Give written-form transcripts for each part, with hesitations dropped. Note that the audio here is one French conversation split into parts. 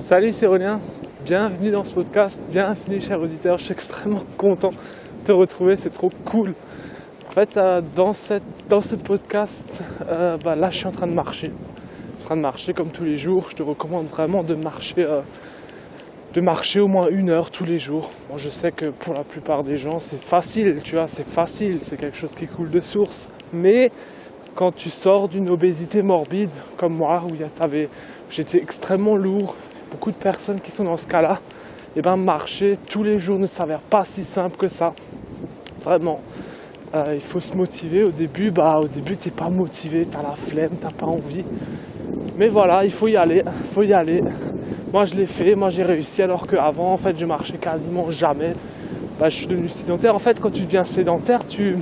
Salut, c'est Aurélien, bienvenue dans ce podcast, bienvenue cher auditeur, je suis extrêmement content de te retrouver, c'est trop cool. En fait, dans ce podcast, là je suis en train de marcher. Je suis en train de marcher comme tous les jours, je te recommande vraiment de marcher au moins 1 heure tous les jours. Bon, je sais que pour la plupart des gens c'est facile, tu vois, c'est facile, c'est quelque chose qui coule de source, mais quand tu sors d'une obésité morbide comme moi, où j'étais extrêmement lourd, beaucoup de personnes qui sont dans ce cas-là, et marcher tous les jours ne s'avère pas si simple que ça. Vraiment, il faut se motiver. Au début, t'es pas motivé, t'as la flemme, t'as pas envie. Mais voilà, il faut y aller, Moi je l'ai fait, moi j'ai réussi, alors qu'avant, en fait, je marchais quasiment jamais. Je suis devenu sédentaire. En fait, quand tu deviens sédentaire, tu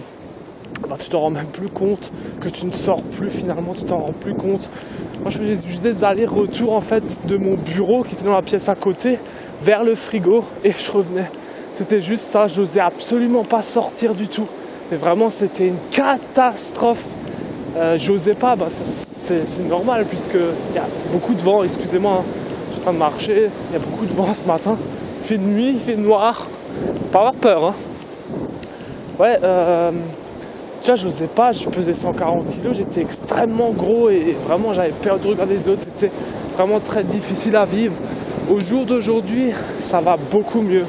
t'en rends même plus compte que tu ne sors plus, finalement tu t'en rends plus compte. Moi je faisais juste des allers-retours en fait de mon bureau qui était dans la pièce à côté vers le frigo et je revenais. C'était juste ça, j'osais absolument pas sortir du tout. Mais vraiment c'était une catastrophe. J'osais pas, c'est normal puisqu'il y a beaucoup de vent, excusez-moi, hein. Je suis en train de marcher, il y a beaucoup de vent ce matin. Il fait nuit, il fait noir. Pas avoir peur, hein. Ouais, tu vois, j'osais pas, je pesais 140 kg, j'étais extrêmement gros et vraiment j'avais peur de regarder les autres, c'était vraiment très difficile à vivre. Au jour d'aujourd'hui, ça va beaucoup mieux,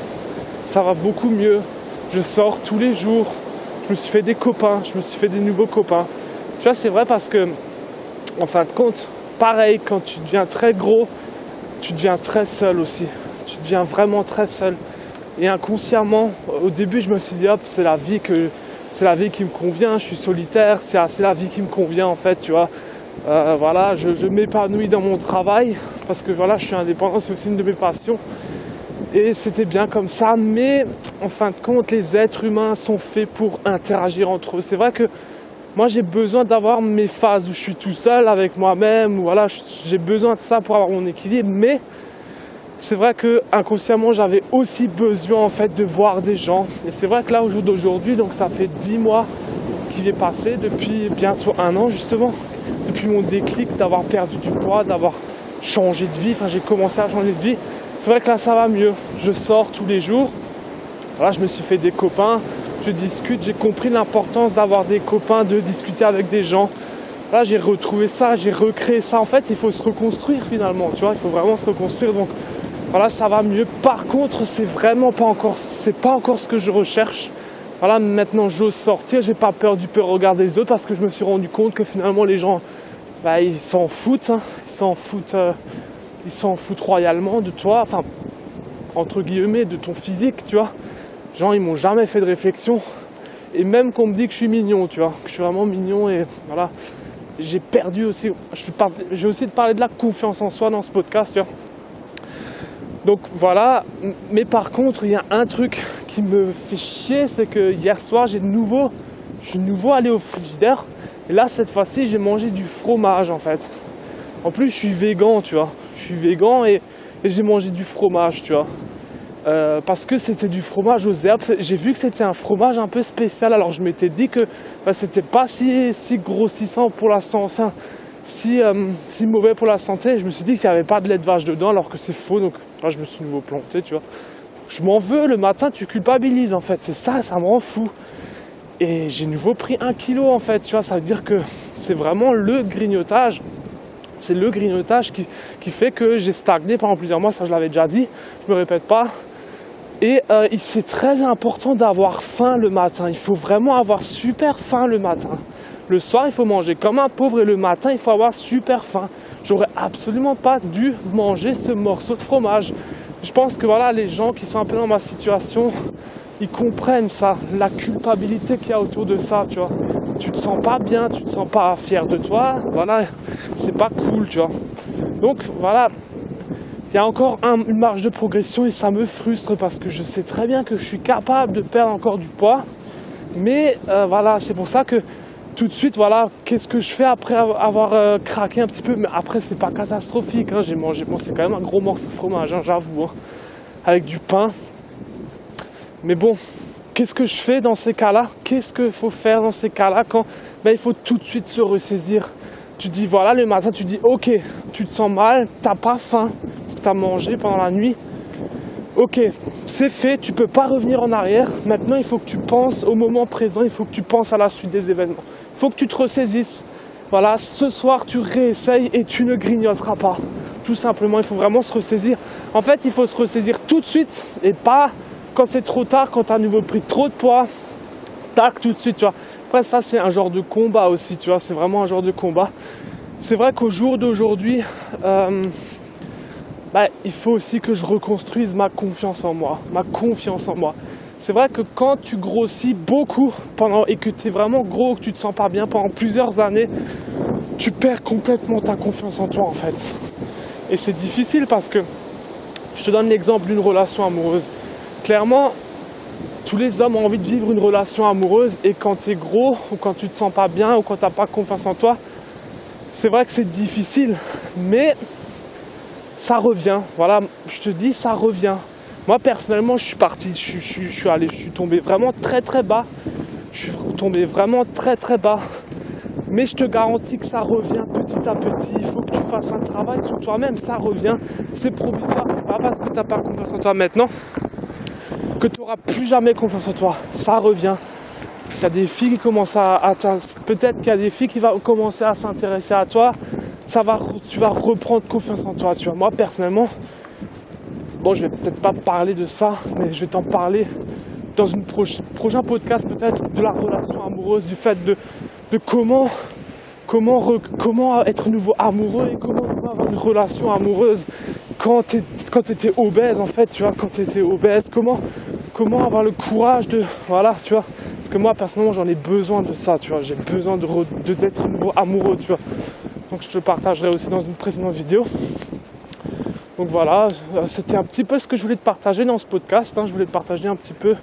je sors tous les jours, je me suis fait des copains, je me suis fait des nouveaux copains. Tu vois, c'est vrai parce que, en fin de compte, pareil, quand tu deviens très gros, tu deviens très seul aussi, tu deviens vraiment très seul. Et inconsciemment, au début, je me suis dit, hop, c'est la vie qui me convient, je suis solitaire, c'est la vie qui me convient en fait, tu vois. Voilà, je m'épanouis dans mon travail parce que voilà, je suis indépendant, c'est aussi une de mes passions. Et c'était bien comme ça, mais en fin de compte, les êtres humains sont faits pour interagir entre eux. C'est vrai que moi, j'ai besoin d'avoir mes phases où je suis tout seul avec moi-même, où voilà, j'ai besoin de ça pour avoir mon équilibre, mais c'est vrai que inconsciemment j'avais aussi besoin en fait de voir des gens. Et c'est vrai que là au jour d'aujourd'hui, donc ça fait 10 mois qu'il est passé, depuis bientôt 1 an justement, depuis mon déclic d'avoir perdu du poids, d'avoir changé de vie, j'ai commencé à changer de vie. C'est vrai que là ça va mieux, je sors tous les jours, voilà, je me suis fait des copains, je discute, j'ai compris l'importance d'avoir des copains, de discuter avec des gens. Là j'ai retrouvé ça, j'ai recréé ça. En fait il faut se reconstruire finalement, tu vois, il faut vraiment se reconstruire. Donc voilà, ça va mieux. Par contre, c'est pas encore ce que je recherche. Voilà, maintenant j'ose sortir, j'ai pas peur du regard des autres parce que je me suis rendu compte que finalement les gens, ils s'en foutent, hein. Ils s'en foutent royalement de toi, enfin entre guillemets, de ton physique, tu vois. Les gens, ils m'ont jamais fait de réflexion. Et même qu'on me dit que je suis mignon, tu vois, que je suis vraiment mignon et voilà. J'ai perdu aussi. J'ai aussi parlé de la confiance en soi dans ce podcast, tu vois. Donc voilà, mais par contre, il y a un truc qui me fait chier, c'est que hier soir, je suis de nouveau allé au frigidaire. Et là, cette fois-ci, j'ai mangé du fromage, en fait. En plus, je suis végan, tu vois. Je suis végan et j'ai mangé du fromage, tu vois. Parce que c'était du fromage aux herbes. J'ai vu que c'était un fromage un peu spécial. Alors, je m'étais dit que c'était pas si grossissant pour la santé. Enfin, si mauvais pour la santé. Je me suis dit qu'il n'y avait pas de lait de vache dedans, alors que c'est faux. Donc là, je me suis nouveau planté, tu vois. Je m'en veux, le matin, tu culpabilises, en fait. C'est ça, ça me rend fou. Et j'ai nouveau pris 1 kilo, en fait, tu vois. Ça veut dire que c'est vraiment le grignotage. C'est le grignotage qui fait que j'ai stagné pendant plusieurs mois. Ça, je l'avais déjà dit. Je me répète pas. Et c'est très important d'avoir faim le matin. Il faut vraiment avoir super faim le matin. Le soir, il faut manger comme un pauvre et le matin, il faut avoir super faim. J'aurais absolument pas dû manger ce morceau de fromage. Je pense que voilà, les gens qui sont un peu dans ma situation, ils comprennent ça, la culpabilité qu'il y a autour de ça, tu vois. Tu te sens pas bien, tu te sens pas fier de toi, voilà, c'est pas cool, tu vois. Donc voilà, il y a encore une marge de progression et ça me frustre parce que je sais très bien que je suis capable de perdre encore du poids. Mais voilà, c'est pour ça que tout de suite, voilà, qu'est-ce que je fais après avoir craqué un petit peu. Mais après, c'est pas catastrophique, hein. J'ai mangé, bon, c'est quand même un gros morceau de fromage, hein, j'avoue, hein, avec du pain. Mais bon, qu'est-ce que je fais dans ces cas-là? Qu'est-ce qu'il faut faire dans ces cas-là quand il faut tout de suite se ressaisir? Tu te dis voilà, le matin tu te dis ok, tu te sens mal, t'as pas faim parce que t'as mangé pendant la nuit. Ok, c'est fait, tu peux pas revenir en arrière. Maintenant il faut que tu penses au moment présent, il faut que tu penses à la suite des événements. Il faut que tu te ressaisisses. Voilà, ce soir tu réessayes et tu ne grignoteras pas. Tout simplement, il faut vraiment se ressaisir. En fait, il faut se ressaisir tout de suite et pas quand c'est trop tard, quand tu as à nouveau pris trop de poids. Tac, tout de suite, tu vois. Après, ça, c'est un genre de combat aussi, tu vois. C'est vraiment un genre de combat. C'est vrai qu'au jour d'aujourd'hui, il faut aussi que je reconstruise ma confiance en moi. Ma confiance en moi. C'est vrai que quand tu grossis beaucoup et que tu es vraiment gros, que tu te sens pas bien pendant plusieurs années, tu perds complètement ta confiance en toi en fait. Et c'est difficile parce que, je te donne l'exemple d'une relation amoureuse. Clairement, tous les hommes ont envie de vivre une relation amoureuse et quand tu es gros ou quand tu te sens pas bien ou quand tu n'as pas confiance en toi, c'est vrai que c'est difficile, mais ça revient. Voilà, je te dis, ça revient. Moi personnellement, je suis parti, je suis tombé vraiment très très bas. Je suis tombé vraiment très très bas. Mais je te garantis que ça revient petit à petit. Il faut que tu fasses un travail sur toi-même, ça revient. C'est provisoire, c'est pas parce que tu n'as pas confiance en toi maintenant que tu n'auras plus jamais confiance en toi. Ça revient. Il y a des filles qui commencent peut-être qu'il y a des filles qui vont commencer à s'intéresser à toi. Tu vas reprendre confiance en toi. Tu vois. Moi personnellement, bon, je vais peut-être pas parler de ça, mais je vais t'en parler dans une prochain podcast peut-être de la relation amoureuse, du fait de comment être nouveau amoureux et comment avoir une relation amoureuse quand tu étais obèse en fait, tu vois, quand tu étais obèse, comment avoir le courage de, voilà, tu vois, parce que moi personnellement j'en ai besoin de ça, tu vois, j'ai besoin d'être nouveau amoureux, tu vois, donc je te le partagerai aussi dans une précédente vidéo. Donc voilà, c'était un petit peu ce que je voulais te partager dans ce podcast, hein. Je voulais te partager un petit peu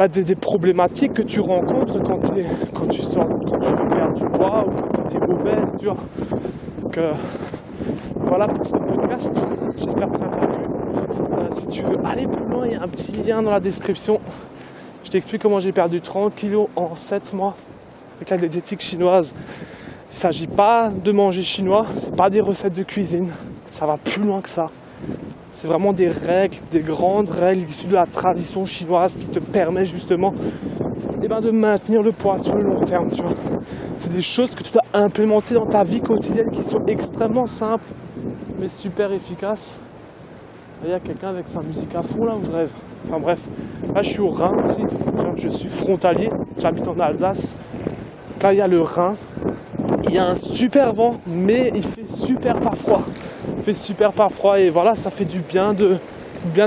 des problématiques que tu rencontres quand tu veux perdre du poids ou quand tu es obèse, tu vois. Donc voilà pour ce podcast, j'espère que ça t'a plu. Si tu veux aller plus loin, il y a un petit lien dans la description. Je t'explique comment j'ai perdu 30 kilos en 7 mois avec la diététique chinoise. Il ne s'agit pas de manger chinois, c'est pas des recettes de cuisine, ça va plus loin que ça. C'est vraiment des règles, des grandes règles issues de la tradition chinoise qui te permet justement de maintenir le poids sur le long terme, tu vois. C'est des choses que tu dois implémenter dans ta vie quotidienne qui sont extrêmement simples mais super efficaces. Il y a quelqu'un avec sa musique à fond là où je rêve. Enfin bref, là je suis au Rhin aussi, je suis frontalier, j'habite en Alsace. Là il y a le Rhin. Il y a un super vent, mais il fait super pas froid. Il fait super pas froid et voilà, ça fait du bien de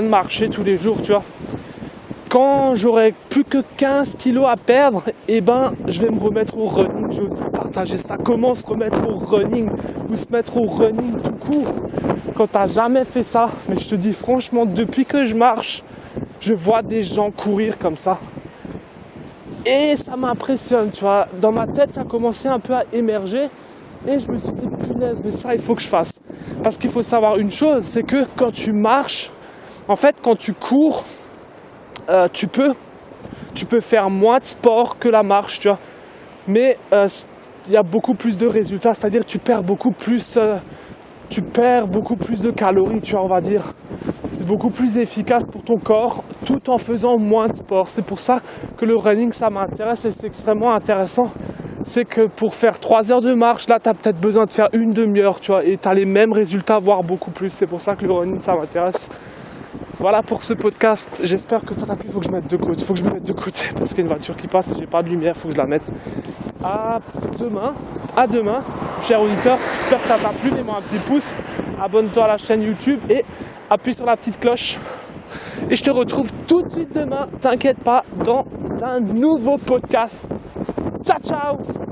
marcher tous les jours, tu vois. Quand j'aurai plus que 15 kilos à perdre, je vais me remettre au running. Je vais aussi partager ça. Comment se remettre au running ou se mettre au running tout court quand t'as jamais fait ça. Mais je te dis franchement, depuis que je marche, je vois des gens courir comme ça. Et ça m'impressionne, tu vois. Dans ma tête, ça commençait un peu à émerger. Et je me suis dit, punaise, mais ça, il faut que je fasse. Parce qu'il faut savoir une chose, c'est que quand tu marches, en fait, quand tu cours, tu peux faire moins de sport que la marche, tu vois. Mais il y a beaucoup plus de résultats, c'est-à-dire que tu perds beaucoup plus de calories, tu vois, on va dire. C'est beaucoup plus efficace pour ton corps tout en faisant moins de sport. C'est pour ça que le running, ça m'intéresse et c'est extrêmement intéressant. C'est que pour faire 3 heures de marche, là, tu as peut-être besoin de faire une demi-heure, tu vois, et tu as les mêmes résultats, voire beaucoup plus. C'est pour ça que le running, ça m'intéresse. Voilà pour ce podcast. J'espère que ça t'a plu. Il faut que je me mette de côté parce qu'il y a une voiture qui passe et j'ai pas de lumière. Il faut que je la mette. À demain, cher auditeur. J'espère que ça t'a plu. Mets-moi un petit pouce. Abonne-toi à la chaîne YouTube et appuie sur la petite cloche. Et je te retrouve tout de suite demain. T'inquiète pas, dans un nouveau podcast. Ciao, ciao!